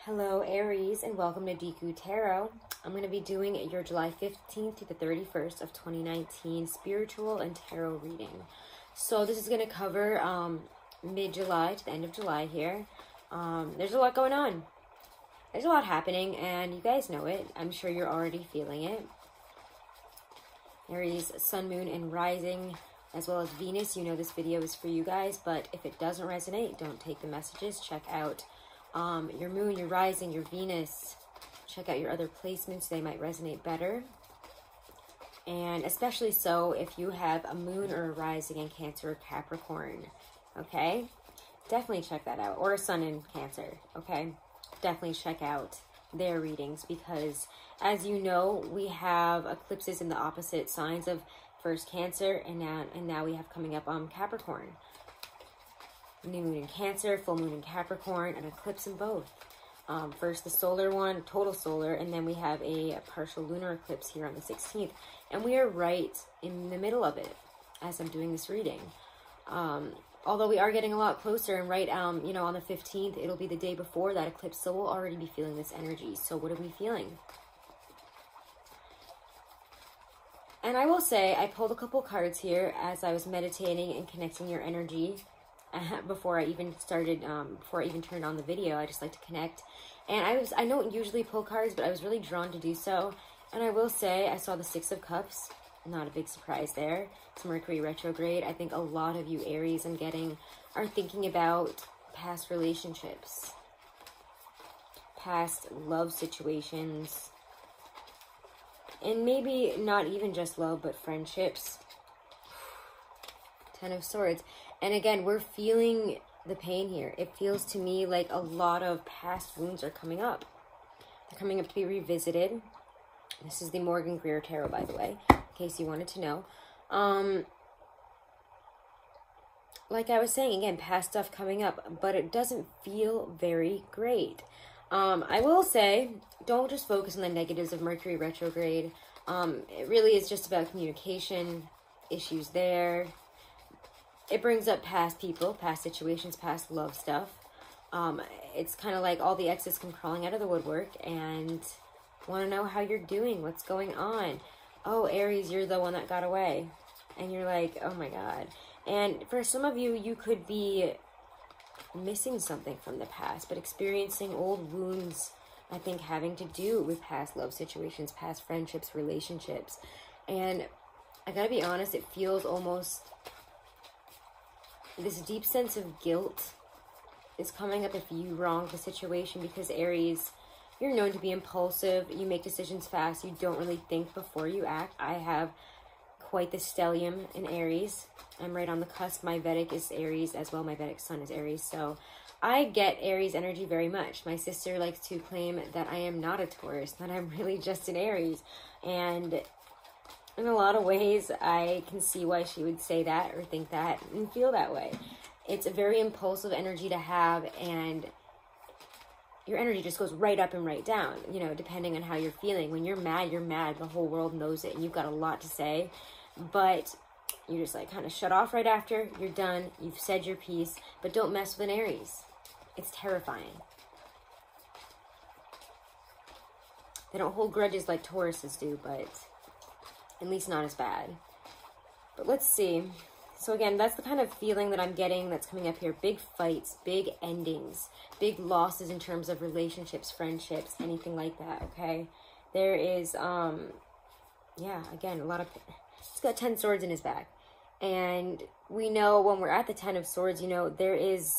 Hello Aries, and welcome to Deku Tarot. I'm going to be doing your July 15th to the 31st of 2019 spiritual and tarot reading. So this is going to cover mid-July to the end of July here. There's a lot going on. There's a lot happening, and you guys know it. I'm sure you're already feeling it. Aries, Sun, Moon, and Rising, as well as Venus. You know this video is for you guys, but if it doesn't resonate, don't take the messages. Check out your Moon, your Rising, your Venus. Check out your other placements. They might resonate better. And especially so if you have a Moon or a Rising in Cancer or Capricorn. Okay? Definitely check that out. Or a Sun in Cancer. Okay? Definitely check out their readings, because as you know, we have eclipses in the opposite signs of first Cancer, and now we have coming up Capricorn. New moon in Cancer, full moon in Capricorn, an eclipse in both. First the solar one, total solar, and then we have a partial lunar eclipse here on the 16th. And we are right in the middle of it as I'm doing this reading. Although we are getting a lot closer, and right, you know, on the 15th, it'll be the day before that eclipse, so we'll already be feeling this energy. So what are we feeling? And I will say, I pulled a couple cards here as I was meditating and connecting your energy. Before I even started, before I even turned on the video. I just like to connect. And I don't usually pull cards, but I was really drawn to do so. And I will say, I saw the Six of Cups. Not a big surprise there. It's Mercury retrograde. I think a lot of you Aries are thinking about past relationships, past love situations, and maybe not even just love, but friendships. Ten of Swords. And again, we're feeling the pain here. It feels to me like a lot of past wounds are coming up. They're coming up to be revisited. This is the Morgan Greer Tarot, by the way, in case you wanted to know. Like I was saying, again, past stuff coming up, but it doesn't feel very great. I will say, don't just focus on the negatives of Mercury retrograde. It really is just about communication, issues there. It brings up past people, past situations, past love stuff. It's kind of like all the exes come crawling out of the woodwork and want to know how you're doing, what's going on. Oh, Aries, you're the one that got away. And you're like, oh my God. And for some of you, you could be missing something from the past, but experiencing old wounds, I think, having to do with past love situations, past friendships, relationships. And I gotta be honest, it feels almost... this deep sense of guilt is coming up if you wronged the situation, because Aries, you're known to be impulsive. You make decisions fast. You don't really think before you act. I have quite the stellium in Aries. I'm right on the cusp. My Vedic is Aries as well. My Vedic sun is Aries. So I get Aries energy very much. My sister likes to claim that I am not a Taurus, that I'm really just an Aries. And in a lot of ways, I can see why she would say that or think that and feel that way. It's a very impulsive energy to have, and your energy just goes right up and right down, you know, depending on how you're feeling. When you're mad, you're mad. The whole world knows it, and you've got a lot to say, but you just like kind of shut off right after. You're done. You've said your piece, but don't mess with an Aries. It's terrifying. They don't hold grudges like Tauruses do, but... at least not as bad. But let's see. So again, that's the kind of feeling that I'm getting that's coming up here. Big fights, big endings, big losses in terms of relationships, friendships, anything like that, okay? There is, yeah, again, a lot of... he's got 10 swords in his back. And we know when we're at the 10 of swords, you know, there is...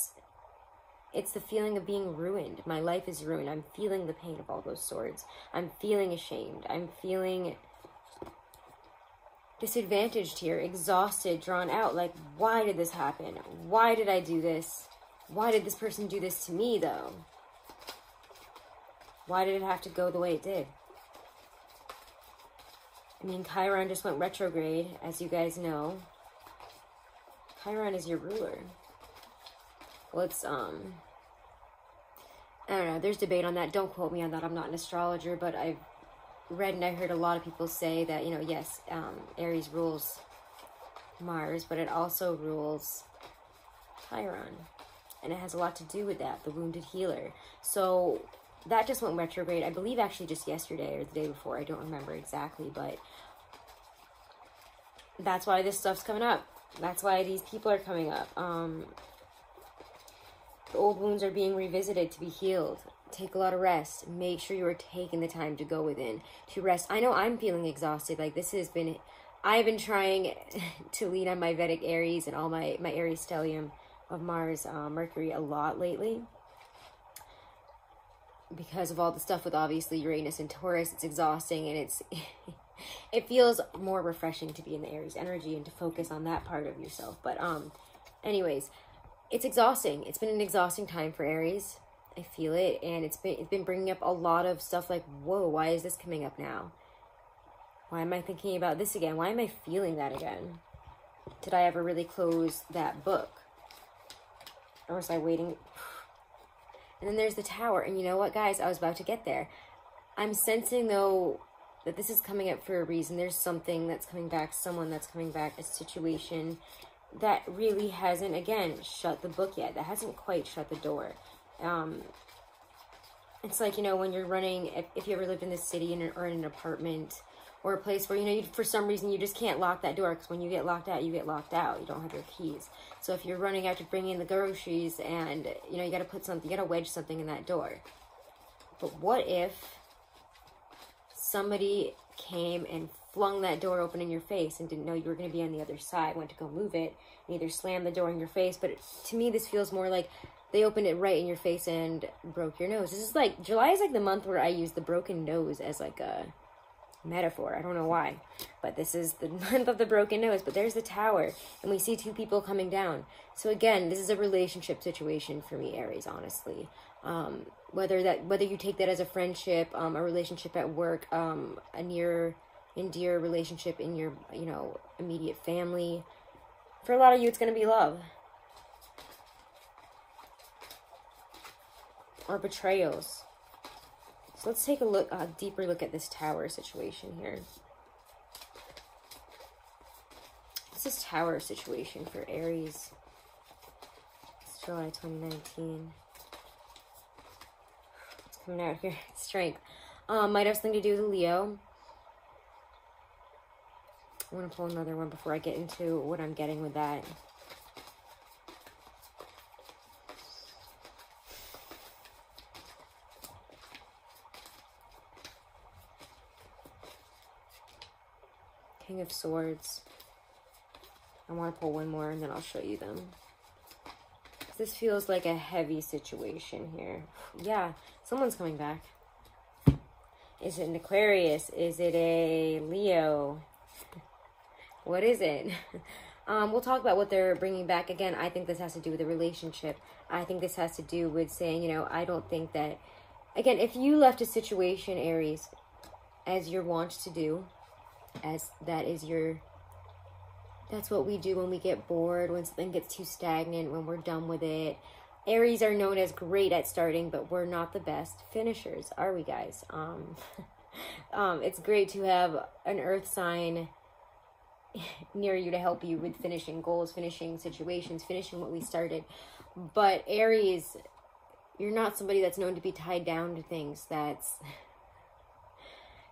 it's the feeling of being ruined. My life is ruined. I'm feeling the pain of all those swords. I'm feeling ashamed. I'm feeling... disadvantaged here, exhausted, drawn out. Like, why did this happen? Why did I do this? Why did this person do this to me, though? Why did it have to go the way it did? I mean, Chiron just went retrograde, as you guys know. Chiron is your ruler. Well, it's, I don't know, there's debate on that. Don't quote me on that. I'm not an astrologer, but I've read and I heard a lot of people say that, you know, yes, Aries rules Mars, but it also rules Chiron. And it has a lot to do with that, the wounded healer. So that just went retrograde, I believe actually just yesterday or the day before. I don't remember exactly, but that's why this stuff's coming up. That's why these people are coming up. The old wounds are being revisited to be healed. Take a lot of rest. Make sure you are taking the time to go within, to rest. I know I'm feeling exhausted. Like, this has been, I've been trying to lean on my Vedic Aries and all my Aries stellium of Mars, Mercury a lot lately. Because of all the stuff with obviously Uranus and Taurus, it's exhausting, and it's it feels more refreshing to be in the Aries energy and to focus on that part of yourself. But anyways, it's exhausting. It's been an exhausting time for Aries. I feel it, and it's been bringing up a lot of stuff like, whoa, why is this coming up now? Why am I thinking about this again? Why am I feeling that again? Did I ever really close that book? Or was I waiting? And then there's the Tower. And you know what, guys? I was about to get there. I'm sensing, though, that this is coming up for a reason. There's something that's coming back, someone that's coming back, a situation that really hasn't, again, shut the book yet. That hasn't quite shut the door. It's like, you know, when you're running, if you ever lived in the city or in an apartment or a place where, you know, you, for some reason you just can't lock that door, because when you get locked out, you get locked out. You don't have your keys. So if you're running out to bring in the groceries and, you know, you got to put something, you got to wedge something in that door. But what if somebody came and flung that door open in your face and didn't know you were going to be on the other side, went to go move it, and either slammed the door in your face? But to me, this feels more like they opened it right in your face and broke your nose. This is like, July is like the month where I use the broken nose as like a metaphor. I don't know why, but this is the month of the broken nose. But there's the Tower, and we see two people coming down. So again, this is a relationship situation for me, Aries, honestly. Whether you take that as a friendship, a relationship at work, a near and dear relationship in your, you know, immediate family. For a lot of you, it's going to be love. Or betrayals. So let's take a deeper look at this Tower situation here. This is Tower situation for Aries. It's July 2019. It's coming out here. Strength. Might have something to do with Leo. I want to pull another one before I get into what I'm getting with that. King of Swords. I want to pull one more and then I'll show you them. This feels like a heavy situation here. Yeah, someone's coming back. Is it an Aquarius? Is it a Leo? What is it? We'll talk about what they're bringing back. Again, I think this has to do with a relationship. I think this has to do with saying, you know, I don't think that... Again, if you left a situation, Aries, as you're wont to do, as that's what we do when we get bored, when something gets too stagnant, when we're done with it. Aries are known as great at starting, but we're not the best finishers, are we, guys? It's great to have an earth sign near you to help you with finishing goals, finishing situations, finishing what we started. But Aries, you're not somebody that's known to be tied down to things.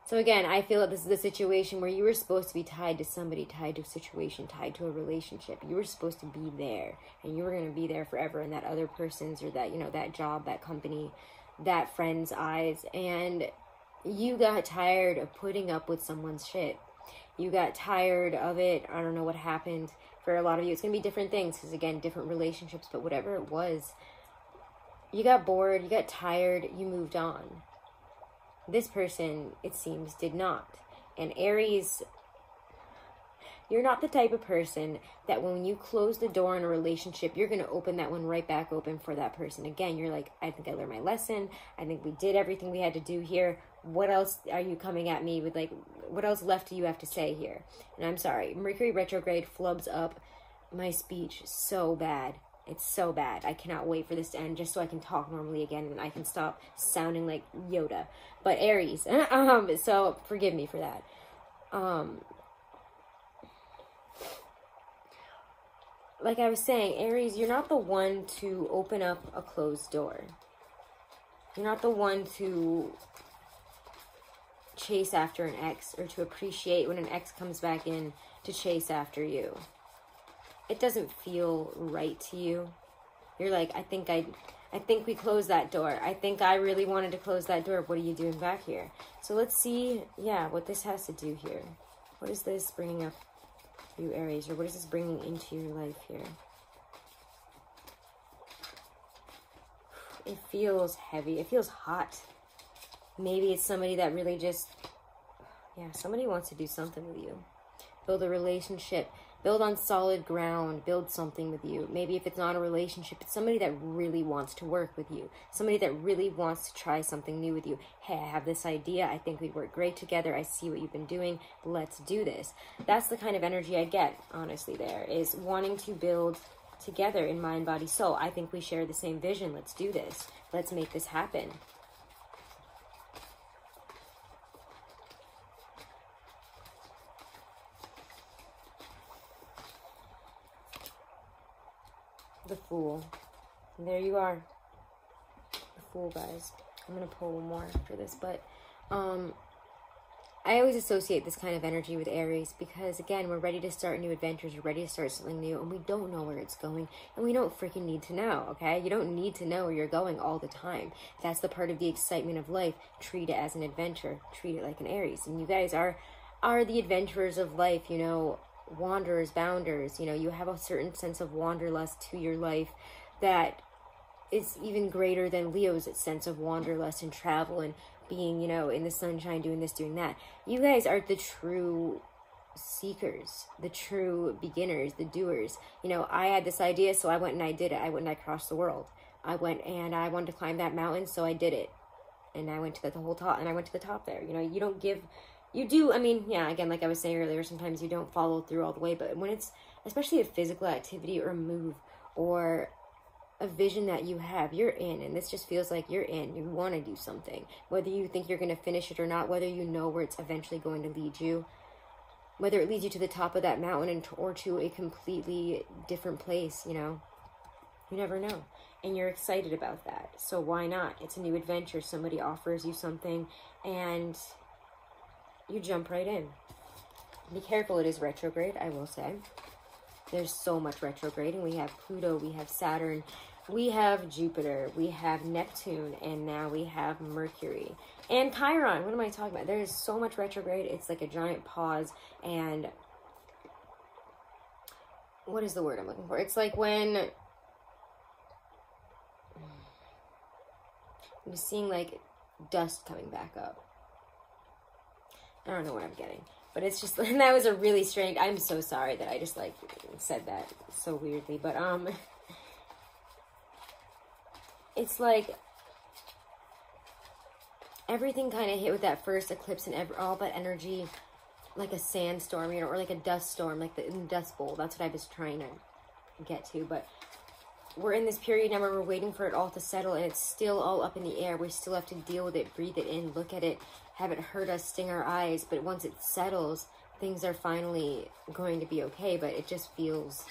So again, I feel that this is a situation where you were supposed to be tied to somebody, tied to a situation, tied to a relationship. You were supposed to be there, and you were going to be there forever in that other person's, or that, you know, that job, that company, that friend's eyes. And you got tired of putting up with someone's shit. You got tired of it. I don't know what happened. For a lot of you, it's going to be different things, because again, different relationships, but whatever it was, you got bored, you got tired, you moved on. This person, it seems, did not. And Aries, you're not the type of person that when you close the door in a relationship, you're going to open that one right back open for that person. Again, you're like, I think I learned my lesson. I think we did everything we had to do here. What else are you coming at me with? Like, what else left do you have to say here? And I'm sorry, Mercury retrograde flubs up my speech so bad. It's so bad. I cannot wait for this to end just so I can talk normally again and I can stop sounding like Yoda. But Aries, so forgive me for that. Like I was saying, Aries, you're not the one to open up a closed door. You're not the one to chase after an ex, or to appreciate when an ex comes back in to chase after you. It doesn't feel right to you. You're like, I think we closed that door. I think I really wanted to close that door. What are you doing back here? So let's see, yeah, what this has to do here. What is this bringing up for you, Aries? Or what is this bringing into your life here? It feels heavy. It feels hot. Maybe it's somebody that really just, yeah, somebody wants to do something with you. Build a relationship. Build on solid ground. Build something with you. Maybe if it's not a relationship, it's somebody that really wants to work with you. Somebody that really wants to try something new with you. Hey, I have this idea. I think we'd work great together. I see what you've been doing. Let's do this. That's the kind of energy I get, honestly, there, is wanting to build together in mind, body, soul. I think we share the same vision. Let's do this. Let's make this happen. The Fool. And there you are. The Fool, guys. I'm going to pull one more for this, but I always associate this kind of energy with Aries because, again, we're ready to start new adventures, we're ready to start something new, and we don't know where it's going, and we don't freaking need to know, okay? You don't need to know where you're going all the time. That's the part of the excitement of life. Treat it as an adventure. Treat it like an Aries. And you guys are the adventurers of life, you know, wanderers, bounders. You know, you have a certain sense of wanderlust to your life that is even greater than Leo's sense of wanderlust and travel and being, you know, in the sunshine, doing this, doing that. You guys are the true seekers, the true beginners, the doers. You know, I had this idea, so I went and I did it. I went and I crossed the world. I went and I wanted to climb that mountain, so I did it. And I went to the whole top, and I went to the top there. You know, you don't give, you do, I mean, yeah, again, like I was saying earlier, sometimes you don't follow through all the way, but when it's, especially a physical activity or a move or a vision that you have, you're in, and this just feels like you're in. You want to do something, whether you think you're going to finish it or not, whether you know where it's eventually going to lead you, whether it leads you to the top of that mountain or to a completely different place. You know, you never know, and you're excited about that, so why not? It's a new adventure. Somebody offers you something and you jump right in. Be careful, it is retrograde, I will say. There's so much retrograding. We have Pluto, we have Saturn, we have Jupiter, we have Neptune, and now we have Mercury. And Chiron, what am I talking about? There is so much retrograde. It's like a giant pause, and what is the word I'm looking for? It's like when I'm seeing like dust coming back up. I don't know what I'm getting. But it's just, and that was a really strange, I'm so sorry that I just, like, said that so weirdly. But, it's like, everything kind of hit with that first eclipse and all that energy, like a sandstorm, you know, or like a dust storm, like the Dust Bowl. That's what I was trying to get to. But we're in this period now where we're waiting for it all to settle, and it's still all up in the air. We still have to deal with it, breathe it in, look at it, have it hurt us, sting our eyes. But once it settles, things are finally going to be okay. But it just feels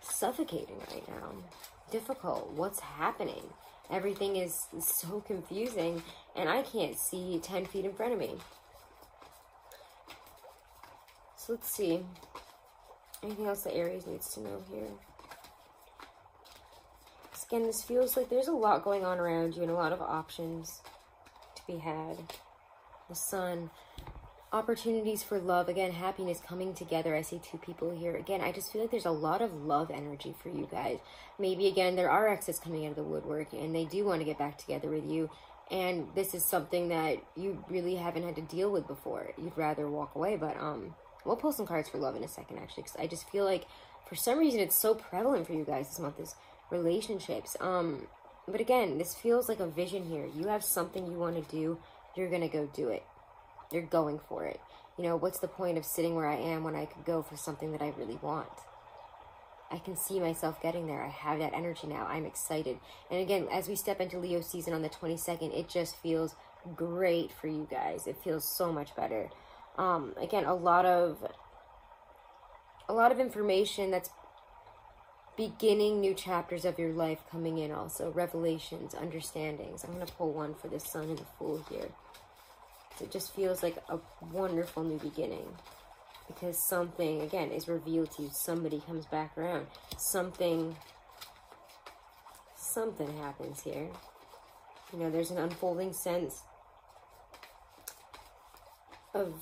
suffocating right now. Difficult. What's happening? Everything is so confusing, and I can't see 10 feet in front of me. So let's see. Anything else that Aries needs to know here? Again, this feels like there's a lot going on around you and a lot of options to be had. The Sun, opportunities for love. Again, happiness coming together. I see two people here. Again, I just feel like there's a lot of love energy for you guys. Maybe, again, there are exes coming out of the woodwork and they do want to get back together with you. And this is something that you really haven't had to deal with before. You'd rather walk away. But we'll pull some cards for love in a second, actually, because I just feel like for some reason it's so prevalent for you guys this month, is relationships. But again, this feels like a vision here. You have something you want to do. You're going to go do it. You're going for it. You know, what's the point of sitting where I am when I could go for something that I really want? I can see myself getting there. I have that energy now. I'm excited. And again, as we step into Leo season on the 22nd, it just feels great for you guys. It feels so much better. Again, a lot of information that's beginning new chapters of your life coming in also. Revelations, understandings. I'm going to pull one for the Sun and the Fool here. It just feels like a wonderful new beginning. Because something, again, is revealed to you. Somebody comes back around. Something happens here. You know, there's an unfolding sense of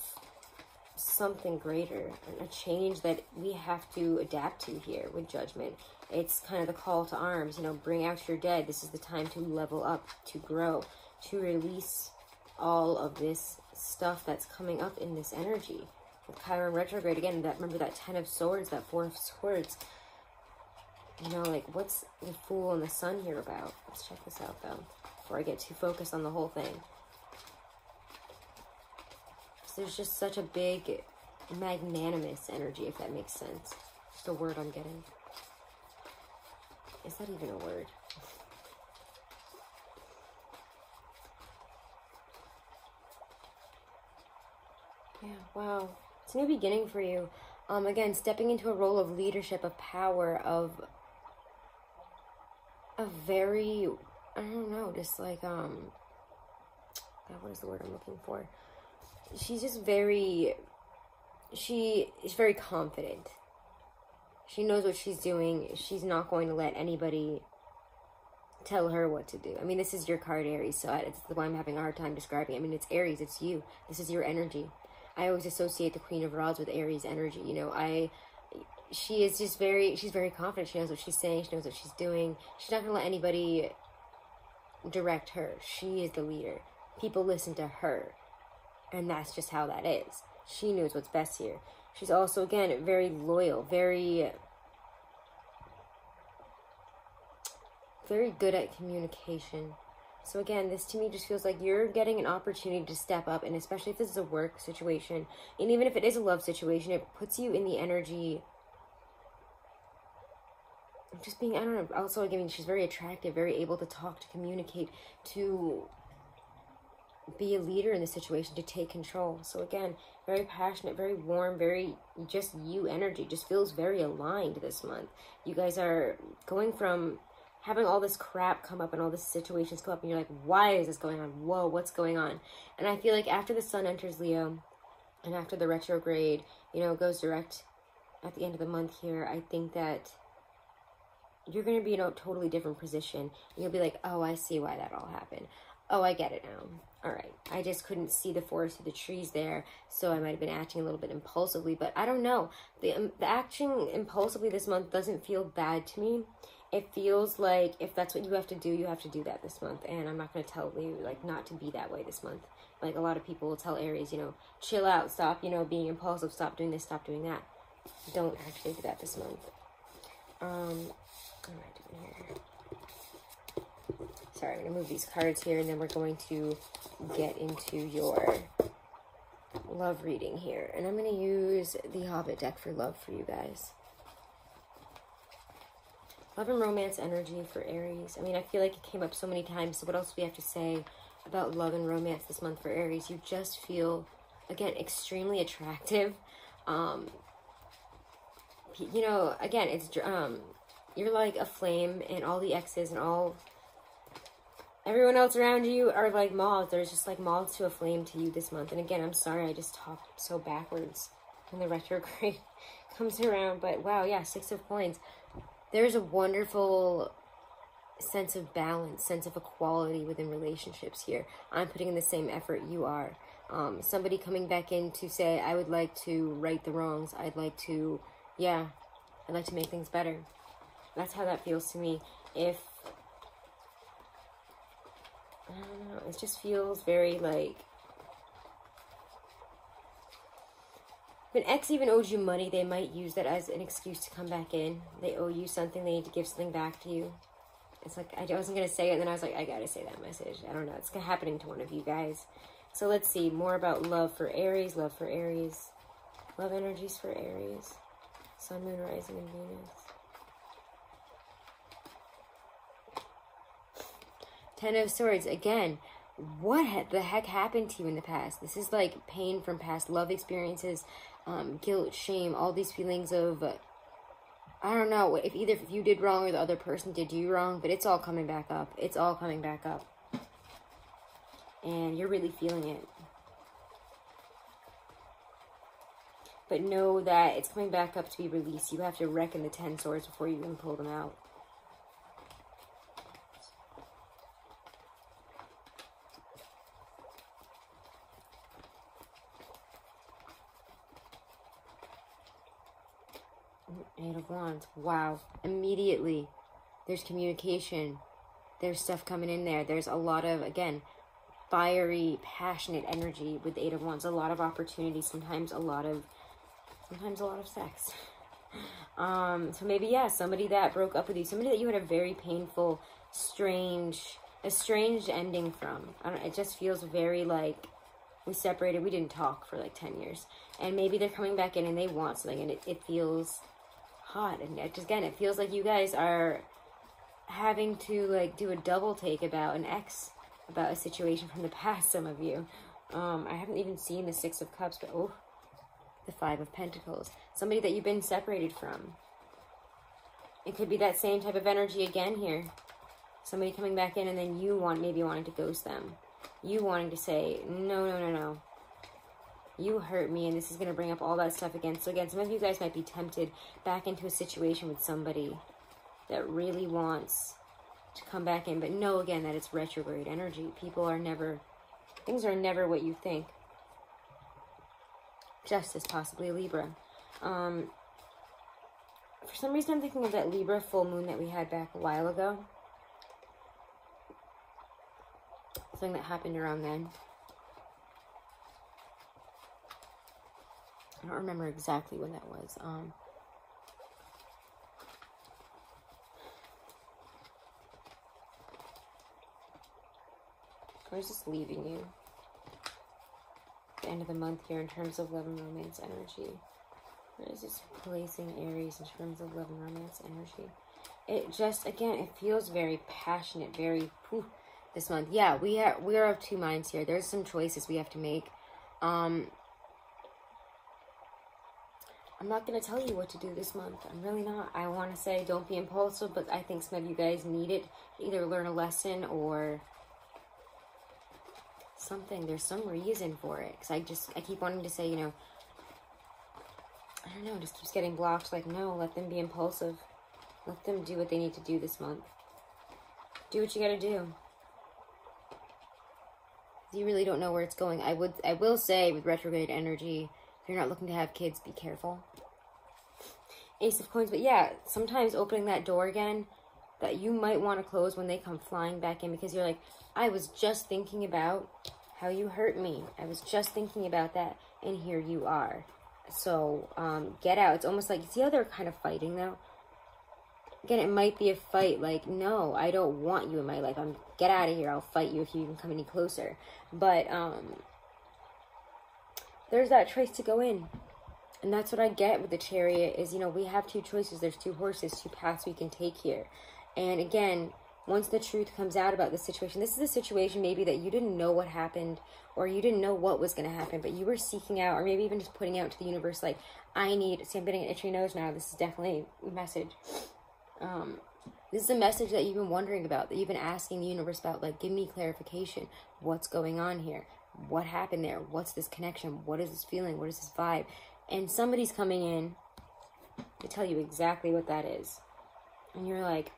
something greater, a change that we have to adapt to here with Judgment. It's kind of the call to arms, you know, bring out your dead. This is the time to level up, to grow, to release all of this stuff that's coming up in this energy. With Chiron retrograde, again, that, remember that 10 of Swords, that 4 of Swords. You know, like, what's the Fool and the Sun here about? Let's check this out, though, before I get too focused on the whole thing. There's just such a big, magnanimous energy, if that makes sense. Just a word I'm getting. Is that even a word? Yeah, wow. It's a new beginning for you. Again, stepping into a role of leadership, of power, of a very, I don't know, just like, God, what is the word I'm looking for? She's just very, she is very confident. She knows what she's doing. She's not going to let anybody tell her what to do. I mean, this is your card, Aries, so it's why I'm having a hard time describing it. I mean, it's Aries, it's you. This is your energy. I always associate the Queen of Rods with Aries energy. You know, she is just she's very confident. She knows what she's saying. She knows what she's doing. She's not going to let anybody direct her. She is the leader. People listen to her. And that's just how that is. She knows what's best here. She's also, again, very loyal, very good at communication. So again, this to me just feels like you're getting an opportunity to step up, and especially if this is a work situation, and even if it is a love situation, it puts you in the energy of just being, I don't know, also, again, she's very attractive, very able to talk, to communicate, to be a leader in the situation, to take control. So again, very passionate, very warm, very just you energy. Just feels very aligned this month. You guys are going from having all this crap come up and all these situations come up and you're like, why is this going on? Whoa, what's going on? And I feel like after the Sun enters Leo and after the retrograde, you know, goes direct at the end of the month here, I think that you're going to be in a totally different position. And you'll be like, oh, I see why that all happened. Oh, I get it now. All right. I just couldn't see the forest through the trees there, so I might have been acting a little bit impulsively, but I don't know. The acting impulsively this month doesn't feel bad to me. It feels like if that's what you have to do that this month, and I'm not going to tell you, like, not to be that way this month. Like, a lot of people will tell Aries, you know, chill out, stop, you know, being impulsive, stop doing this, stop doing that. Don't actually do that this month. What am I doing here? Sorry, I'm going to move these cards here, and then we're going to get into your love reading here. And I'm going to use the Hobbit deck for love for you guys. Love and romance energy for Aries. I mean, I feel like it came up so many times, so what else do we have to say about love and romance this month for Aries? You just feel, again, extremely attractive. You know, again, it's, you're like a flame, and all the exes and everyone else around you are like moths. There's just like moths to a flame to you this month. And again, I'm sorry, I just talked so backwards when the retrograde comes around. But wow, yeah, 6 of Coins. There's a wonderful sense of balance, sense of equality within relationships here. I'm putting in the same effort you are. Somebody coming back in to say, I would like to right the wrongs. I'd like to make things better. That's how that feels to me. I don't know, it just feels very like, if an ex even owes you money, they might use that as an excuse to come back in. They owe you something, they need to give something back to you. It's like, I wasn't going to say it, and then I was like, I gotta say that message. I don't know, it's happening to one of you guys. So let's see, more about love for Aries, love energies for Aries. Sun, Moon, Rising, and Venus. 10 of Swords, again, what the heck happened to you in the past? This is like pain from past love experiences, guilt, shame, all these feelings of I don't know if either if you did wrong or the other person did you wrong, but it's all coming back up. It's all coming back up. And you're really feeling it. But know that it's coming back up to be released. You have to reckon the 10 swords before you can pull them out. Eight of Wands. Wow. Immediately, there's communication. There's stuff coming in there. There's a lot of, again, fiery, passionate energy with the Eight of Wands. A lot of opportunity. Sometimes a lot of sex. So maybe, yeah, somebody that broke up with you. Somebody that you had a very painful, a strange ending from. I don't know, it just feels very like we separated. We didn't talk for like 10 years. And maybe they're coming back in and they want something. And it feels hot. And it, again, it feels like you guys are having to like do a double take about an ex, about a situation from the past, some of you. I haven't even seen the Six of Cups, but oh, the Five of Pentacles. Somebody that you've been separated from. It could be that same type of energy again here. Somebody coming back in and then you maybe wanting to ghost them. You wanting to say, no, no, no, no. You hurt me, and this is going to bring up all that stuff again. So again, some of you guys might be tempted back into a situation with somebody that really wants to come back in. But know, again, that it's retrograde energy. Things are never what you think. Justice, possibly a Libra. For some reason, I'm thinking of that Libra full moon that we had back a while ago. Something that happened around then. I don't remember exactly when that was. Where's this leaving you? The end of the month here in terms of love and romance energy. Where is this placing Aries in terms of love and romance energy? It just, again, it feels very passionate, very, this month. Yeah, we are of two minds here. There's some choices we have to make. I'm not going to tell you what to do this month. I'm really not. I want to say don't be impulsive, but I think some of you guys need it. Either learn a lesson or something. There's some reason for it. Because I keep wanting to say, you know, I don't know, just keeps getting blocked. Like, no, let them be impulsive. Let them do what they need to do this month. Do what you got to do. You really don't know where it's going. I will say with retrograde energy, if you're not looking to have kids, be careful. Ace of Coins. But yeah, sometimes opening that door again that you might want to close when they come flying back in, because you're like, I was just thinking about how you hurt me. I was just thinking about that, and here you are. So get out. It's almost like, see how they're kind of fighting though? Again, it might be a fight like, no, I don't want you in my life. Get out of here. I'll fight you if you even come any closer. But there's that choice to go in. And that's what I get with the Chariot is, you know, we have two choices. There's two horses, two paths we can take here. And again, once the truth comes out about the situation, this is a situation maybe that you didn't know what happened or you didn't know what was going to happen, but you were seeking out or maybe even just putting out to the universe like, see, I'm getting an itchy nose now. This is definitely a message. This is a message that you've been wondering about, that you've been asking the universe about, like, give me clarification. What's going on here? What happened there? What's this connection? What is this feeling? What is this vibe? And somebody's coming in to tell you exactly what that is. And you're like,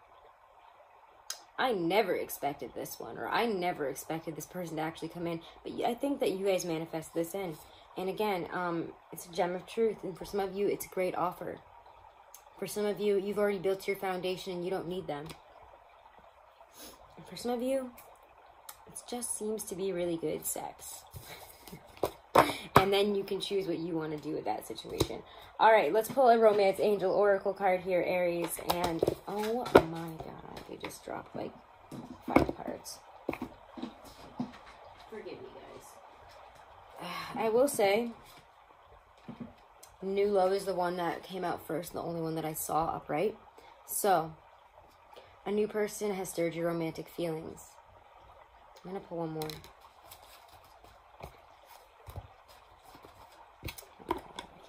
I never expected this one, or I never expected this person to actually come in. But I think that you guys manifest this in. And again, it's a gem of truth. And for some of you, it's a great offer. For some of you, you've already built your foundation and you don't need them. And for some of you, it just seems to be really good sex. And then you can choose what you want to do with that situation. All right, let's pull a Romance Angel Oracle card here, Aries. And oh my God, we just dropped like 5 cards. Forgive me, guys. I will say, New Love is the one that came out first, the only one that I saw upright. So, a new person has stirred your romantic feelings. I'm going to pull one more. I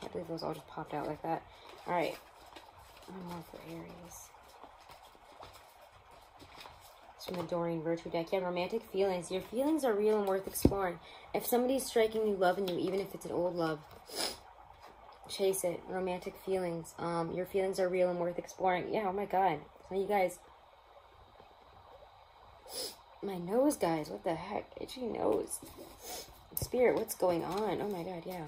can't believe those all just popped out like that. Alright. One more for Aries. It's from the Doreen Virtue deck. Yeah, romantic feelings. Your feelings are real and worth exploring. If somebody's striking new love in you, even if it's an old love, chase it. Romantic feelings. Your feelings are real and worth exploring. Yeah, oh my god. Some of you guys... My nose, guys. What the heck? Itchy nose. Spirit, what's going on? Oh my god, yeah.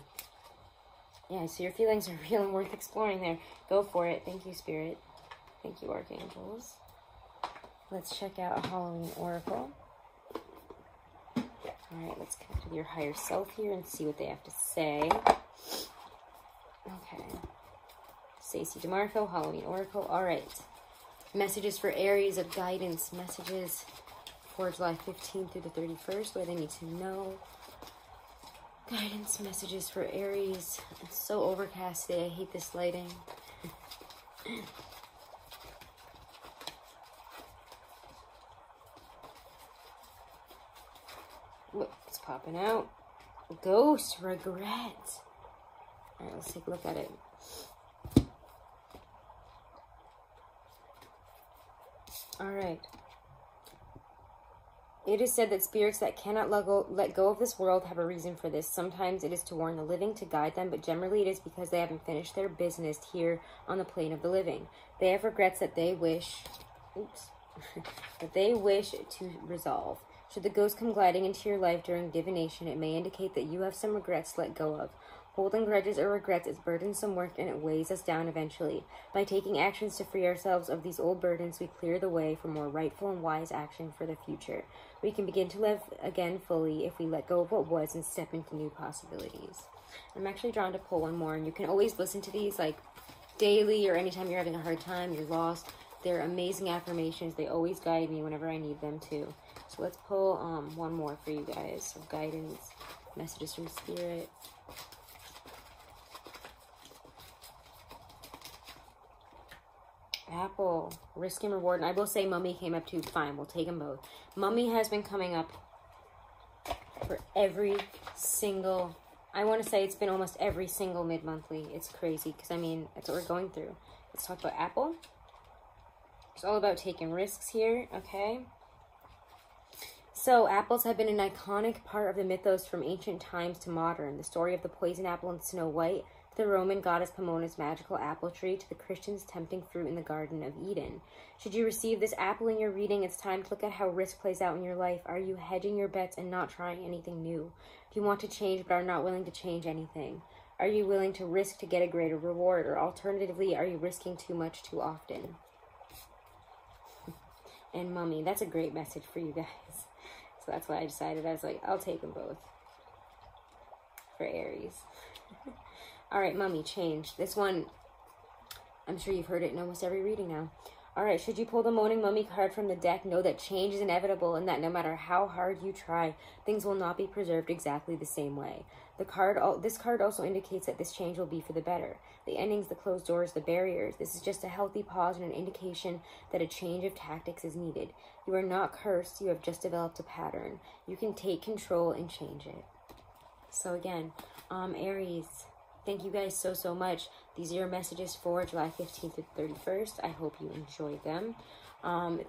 Yeah, so your feelings are real and worth exploring there. Go for it. Thank you, Spirit. Thank you, Archangels. Let's check out a Halloween Oracle. Alright, let's connect with your higher self here and see what they have to say. Okay. Stacey DeMarco, Halloween Oracle. Alright. Messages for Aries of guidance. Messages for July 15th through the 31st. What they need to know. Guidance messages for Aries. It's so overcast today. I hate this lighting. What's popping out? Ghost regret. Alright, let's take a look at it. Alright. It is said that spirits that cannot let go of this world have a reason for this. Sometimes it is to warn the living, to guide them, but generally it is because they haven't finished their business here on the plane of the living. They have regrets that they wish, that they wish to resolve. Should the ghost come gliding into your life during divination, it may indicate that you have some regrets to let go of. Holding grudges or regrets is burdensome work and it weighs us down eventually. By taking actions to free ourselves of these old burdens, we clear the way for more rightful and wise action for the future. We can begin to live again fully if we let go of what was and step into new possibilities. I'm actually drawn to pull one more, and you can always listen to these like daily or anytime you're having a hard time, you're lost. They're amazing affirmations. They always guide me whenever I need them to. So let's pull one more for you guys of guidance, messages from Spirit. Apple, risk and reward. And I will say Mummy came up too. Fine, we'll take them both. Mummy has been coming up for every single, I want to say it's been almost every single mid-monthly. It's crazy because, I mean, that's what we're going through. Let's talk about Apple. It's all about taking risks here, okay? So, apples have been an iconic part of the mythos from ancient times to modern. The story of the poison apple and Snow White, to the Roman goddess Pomona's magical apple tree, to the Christians' tempting fruit in the Garden of Eden. Should you receive this apple in your reading, it's time to look at how risk plays out in your life. Are you hedging your bets and not trying anything new? Do you want to change but are not willing to change anything? Are you willing to risk to get a greater reward? Or alternatively, are you risking too much too often? And Mummy, that's a great message for you guys. So that's why I decided, I was like, I'll take them both for Aries. All right, Mummy, change. This one, I'm sure you've heard it in almost every reading now. All right, should you pull the Moaning Mummy card from the deck, know that change is inevitable and that no matter how hard you try, things will not be preserved exactly the same way. This card also indicates that this change will be for the better. The endings, the closed doors, the barriers. This is just a healthy pause and an indication that a change of tactics is needed. You are not cursed. You have just developed a pattern. You can take control and change it. So again, Aries, thank you guys so much. These are your messages for July 15th to 31st. I hope you enjoyed them.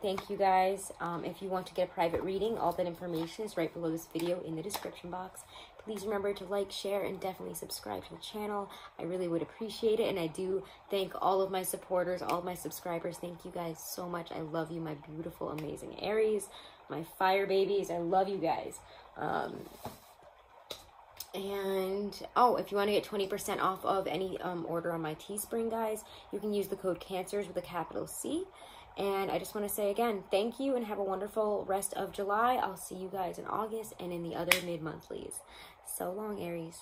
Thank you guys. If you want to get a private reading, all that information is right below this video in the description box. Please remember to like, share, and definitely subscribe to the channel. I really would appreciate it. And I do thank all of my supporters, all of my subscribers. Thank you guys so much. I love you, my beautiful, amazing Aries, my fire babies. I love you guys. And, oh, if you want to get 20% off of any order on my Teespring, guys, you can use the code CANCERS with a capital C. And I just want to say again, thank you and have a wonderful rest of July. I'll see you guys in August and in the other mid-monthlies. So long, Aries.